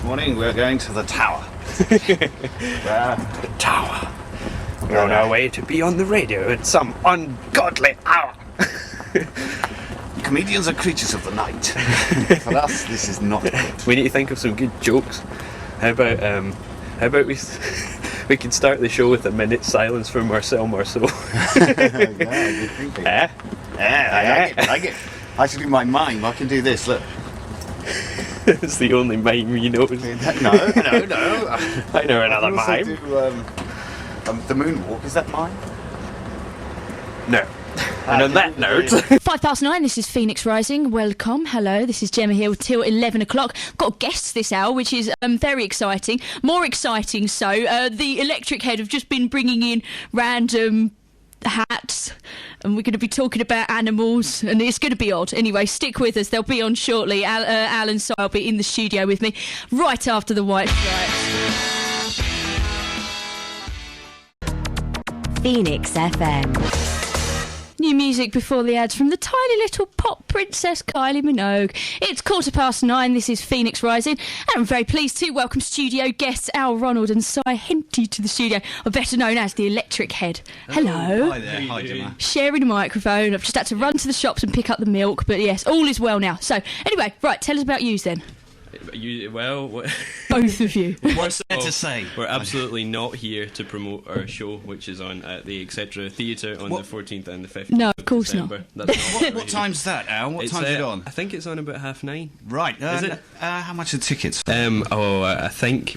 morning we're going to the tower. The tower. We're on our way to be on the radio at some ungodly hour. Comedians are creatures of the night. For us, this is not good. We need to think of some good jokes. How about we can start the show with a minute's silence for Marcel Marceau. Yeah, good thinking. I like it. Actually, my mime, I can do this, look. It's the only mime you know. No. I know another mime. Do, the moonwalk, is that mine? No. And on that note... 9:05, this is Phoenix Rising. Welcome. Hello, this is Gemma here till 11 o'clock. Got guests this hour, which is very exciting. More exciting so. The Electric Head have just been bringing in random hats, and we're going to be talking about animals, and it's going to be odd. Anyway, stick with us. They'll be on shortly. Alan Sy will be in the studio with me right after the White Stripes. Phoenix FM. New music before the ads from the tiny little pop princess Kylie Minogue. It's 9:15. This is Phoenix Rising, and I'm very pleased to welcome studio guests Al Ronald and Cy Henty to the studio, or better known as the Electric Head. Hello. Hi there. Hi, Gemma. Sharing a microphone. I've just had to run to the shops and pick up the milk, but yes, all is well now. So anyway, right, tell us about yous then. Both of you. What's there to say? We're absolutely not here to promote our show, which is on at the Etc. Theatre on the 14th and the 15th. No, of course December. not. That's What time's that, Al? What time's it on? I think it's on about 9:30. Right. Is it? How much are tickets? I think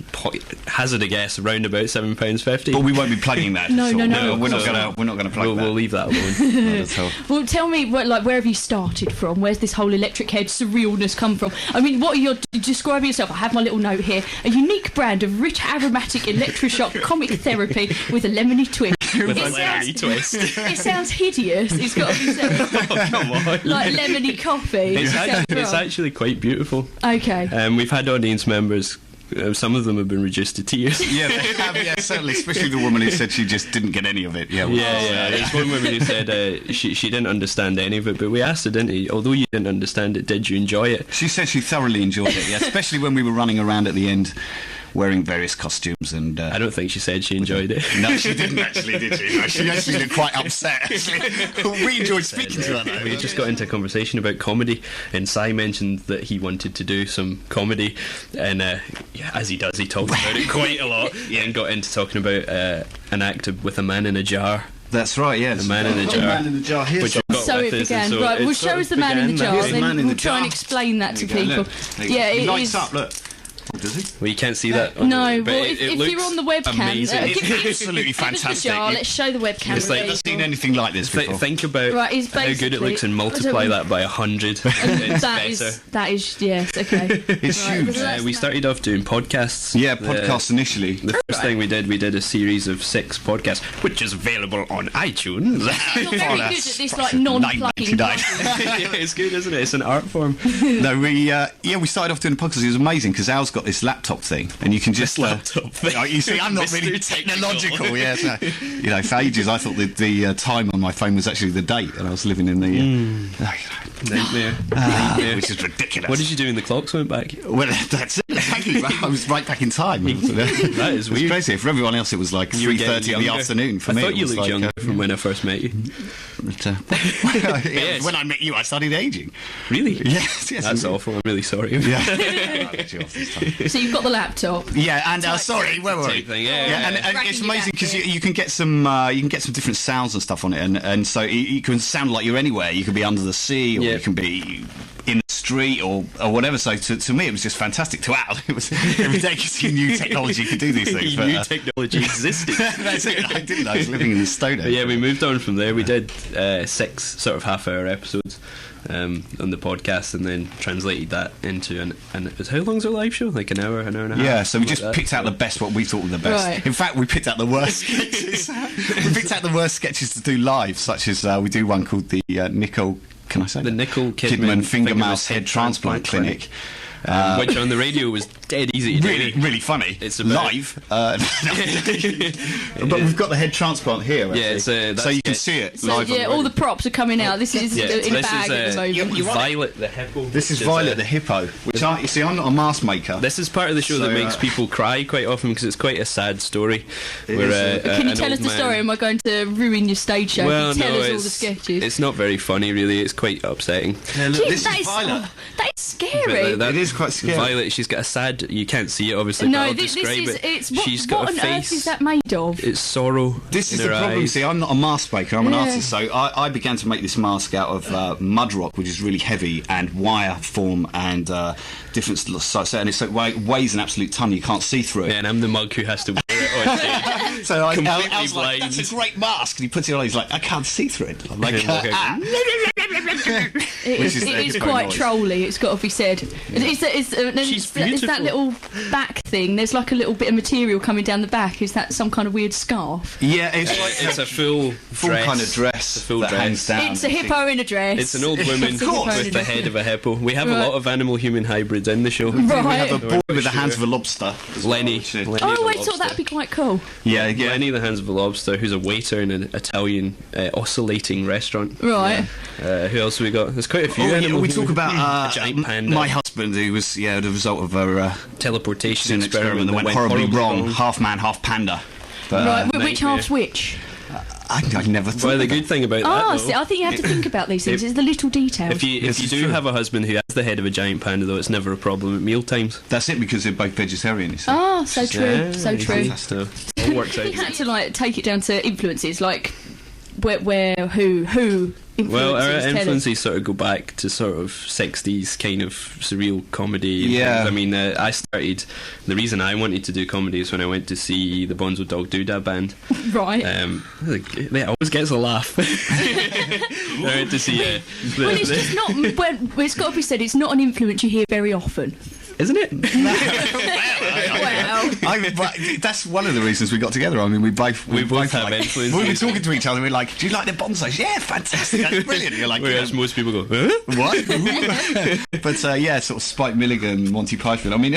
hazard a guess around about £7.50. But we won't be plugging that. No. We're not going to plug that. We'll leave that alone. Not at all. Well, tell me, where have you started from? Where's this whole Electric Head surrealness come from? I mean, what are your... Describe yourself. I have my little note here. A unique brand of rich aromatic electroshock comic therapy with a lemony twist. With a lemony twist. It sounds hideous. It's got to be said. Oh, come on. Like lemony coffee. It's actually quite beautiful. Okay. We've had audience members. Some of them have been reduced to tears. Yeah, they have, yeah, certainly. Especially the woman who said she just didn't get any of it. Yeah. There's one woman who said she didn't understand any of it, but we asked her, didn't we? Although you didn't understand it, did you enjoy it? She said she thoroughly enjoyed it, yeah, especially when we were running around at the end wearing various costumes and... I don't think she said she enjoyed it. No, she didn't actually, did she? No, she actually looked quite upset, actually. We enjoyed speaking to her, though. We just got into a conversation about comedy, and Cy mentioned that he wanted to do some comedy, and as he does, he talked about it quite a lot, and got into talking about an act with a man in a jar. That's right, yes. The man in the jar. Man in the jar here. So it began. Right, well, show us the man in the jar, then we'll try and explain that to people. Yeah, it lights up, look. Does it? Well, you can't see that. No, but well, if you're on the webcam, amazing. It's absolutely fantastic. Let's show the webcam. It's like, I've never seen anything like this before. Think about how good it looks and multiply that by 100. It's better. That is, yes, okay. It's huge. We started off doing podcasts. Yeah, podcasts initially. The first thing we did a series of 6 podcasts, which is available on iTunes. You're very good at this, like, non-plugging. Yeah, it's good, isn't it? It's an art form. No, we started off doing a podcast. It was amazing because Al's got this laptop thing, and you can just laptop thing. You see, I'm not really technological. Yeah, so, for ages I thought the time on my phone was actually the date, and I was living in the nightmare, which is ridiculous. What did you do when the clocks went back? Well, that's it. Exactly. I was right back in time. That is weird. Crazy. For everyone else, it was like 3:30 in the afternoon. For me, I thought you looked like, younger from when I first met you. But, when I met you, I started aging. Really? Yes. That's awful. I'm really sorry. Yeah. I'll let you off this time. So you've got the laptop. Yeah, and sorry, where were we? And it's amazing because you can get some different sounds and stuff on it, and so you can sound like you're anywhere. You could be under the sea, or you can be in the street, or whatever. So to me, it was just fantastic. To Al, it was every day because he knew technology could do these things. He knew technology existed. That's it. I didn't. I was living in the Stone Age. Yeah, we moved on from there. We did 6 sort of half-hour episodes on the podcast, and then translated that into an how long's our live show? Like an hour and a half? Yeah, so we just picked out the best, what we thought were the best. Right. In fact, we picked out the worst sketches. We picked out the worst sketches to do live, such as we do one called the Nicole... Can I say the that? Nicole Kidman Finger Mouse Head Transplant Clinic. Which on the radio was dead easy to really, do. really funny. It's about live. But we've got the head transplant here. Yeah, so you can see it So live. yeah, all the props are coming out. This is in a bag at the moment. Violet the hippo. This is Violet the hippo, which you see, I'm not a mask maker. This is part of the show that makes people cry quite often because it's quite a sad story. Can you tell us the story? Am I going to ruin your stage show? Well, tell no, us all the sketches. it's not very funny, really. It's quite upsetting. Yeah, look, Jeez, this is Violet. That is scary. It is quite scary. Violet, she's got a sad. You can't see it, obviously. No, but I'll this describe is. it. It's She's what got on a face. earth is that made of? It's sorrow. This is in the her problem. eyes. See, I'm not a mask maker. I'm an artist, so I began to make this mask out of mud rock, which is really heavy, and wire form and different size. And it weighs an absolute ton. You can't see through it. Yeah, and I'm the mug who has to wear it on stage. So I Completely was like, blind. "That's a great mask." And he puts it on. He's like, "I can't see through it." I'm like, It is quite trolly. It's got to be said. Is that little back thing? There's like a little bit of material coming down the back. Is that some kind of weird scarf? Yeah, it's a full dress. kind of dress. A full that dress. hangs down. It's a hippo in a dress. It's an old woman Of course. with the head of a hippo. We have a lot of animal-human hybrids in the show. We Right. have a boy with the hands of a lobster. as well, Lenny. which is- Lenny Oh, the I thought lobster. that'd be quite cool. Yeah. Lenny the Hands of a Lobster, who's a waiter in an Italian oscillating restaurant. Right. Who else have we got? There's quite a few. Oh, yeah, animal we human- talk about a giant panda. my husband, who was the result of a teleportation experiment that went horribly wrong. Half man, half panda. But, Right. Which nightmare. half's which? I never thought. Well, the of good thing about Oh, that, see, though, I think you have to think about these things. It's the little details. if you This is do true. have a husband who has the head of a giant panda, though, it's never a problem at mealtimes. That's it, because they're both vegetarian. You see. Oh, so true, Yeah, so true. So all works He out. had to like take it down to influences, like where who influences. Well, our telly. influences sort of go back to sort of 60s kind of surreal comedy. and Yeah. things. I mean, I started. The reason I wanted to do comedy is when I went to see the Bonzo Dog Doodah band. Right. It always gets a laugh. I went to see. Well, it's just not. Well, it's got to be said, it's not an influence you hear very often. Isn't it? Well, But that's one of the reasons we got together. I mean, we both have like, influences. we were talking to each other. We're like, "Do you like the bonsais?" "Yeah, fantastic. That's brilliant." You're like, Whereas most people go, huh? "What?" But sort of Spike Milligan, Monty Python. I mean,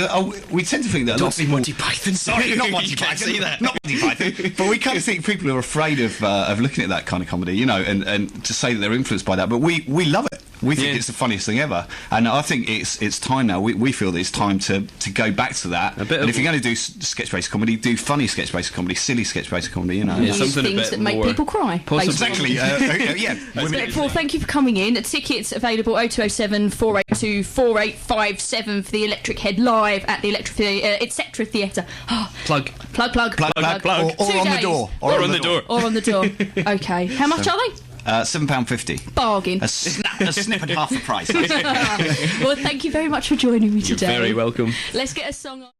we tend to think that lots of people. Monty Python. Sorry, not Monty You can't Python. say that. Not Monty Python. But we kind of think people are afraid of looking at that kind of comedy, you know, and to say that they're influenced by that. But we love it. We think it's the funniest thing ever, and I think it's time now. We feel that it's time to go back to that. And if you're going to do sketch-based comedy, do funny sketch-based comedy, silly sketch-based comedy. You know, Yeah, use something a things bit that make more people cry. possibly. exactly. Yeah. Well, thank you for coming in. Tickets available 0207 482 4857 for the Electric Head live at the etc. Theatre. Plug. Plug. Plug. Or 2 on the days. door. Or on the door. Or on the door. Okay. How much are they? £7.50. Bargain. A snip at half the price. Well, thank you very much for joining me You're today. very welcome. Let's get a song on.